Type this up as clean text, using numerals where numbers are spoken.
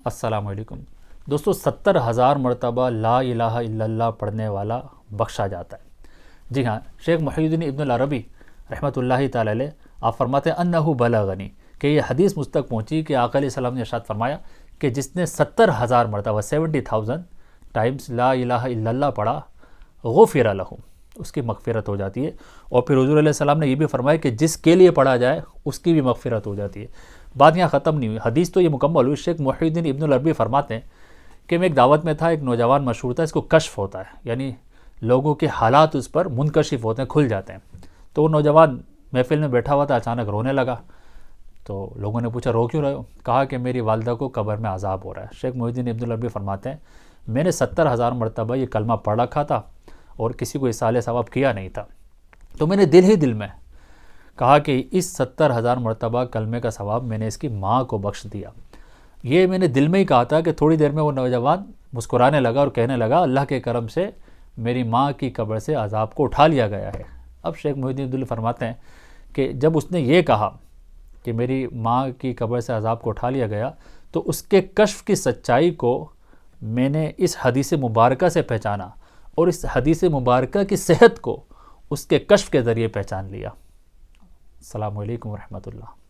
السلام علیکم دوستو، 70,000 مرتبہ لا الہ الا اللہ پڑھنے والا بخشا جاتا ہے۔ جی ہاں، شیخ محی الدین ابن العربی رحمۃ اللہ تعالی علیہ آپ فرماتے ہیں انہو بلغنی، کہ یہ حدیث مجھ تک پہنچی کہ آقا علیہ السلام نے ارشاد فرمایا کہ جس نے 70,000 مرتبہ 70,000 ٹائمز لا الہ الا اللہ پڑھا، غفر لہ، اس کی مغفرت ہو جاتی ہے۔ اور پھر حضور علیہ السلام نے یہ بھی فرمایا کہ جس کے لیے پڑھا جائے اس کی بھی مغفرت ہو جاتی ہے۔ بات یہاں ختم نہیں ہوئی، حدیث تو یہ مکمل ہوئی۔ شیخ محی الدین ابن العربی فرماتے ہیں کہ میں ایک دعوت میں تھا، ایک نوجوان مشہور تھا، اس کو کشف ہوتا ہے، یعنی لوگوں کے حالات اس پر منکشف ہوتے ہیں، کھل جاتے ہیں۔ تو وہ نوجوان محفل میں بیٹھا ہوا تھا، اچانک رونے لگا۔ تو لوگوں نے پوچھا رو کیوں رہے ہو؟ کہا کہ میری والدہ کو قبر میں عذاب ہو رہا ہے۔ شیخ محی الدین ابن العربی فرماتے ہیں میں نے 70,000 مرتبہ یہ کلمہ پڑھ رکھا تھا اور کسی کو اصالہ ثواب کیا نہیں تھا، تو میں نے دل ہی دل میں کہا کہ اس 70,000 مرتبہ کلمے کا ثواب میں نے اس کی ماں کو بخش دیا۔ یہ میں نے دل میں ہی کہا تھا کہ تھوڑی دیر میں وہ نوجوان مسکرانے لگا اور کہنے لگا اللہ کے کرم سے میری ماں کی قبر سے عذاب کو اٹھا لیا گیا ہے۔ اب شیخ محی الدین عبداللہ فرماتے ہیں کہ جب اس نے یہ کہا کہ میری ماں کی قبر سے عذاب کو اٹھا لیا گیا، تو اس کے کشف کی سچائی کو میں نے اس حدیث مبارکہ سے پہچانا، اور اس حدیث مبارکہ کی صحت کو اس کے کشف کے ذریعے پہچان لیا۔ السلام علیکم ورحمۃ اللہ۔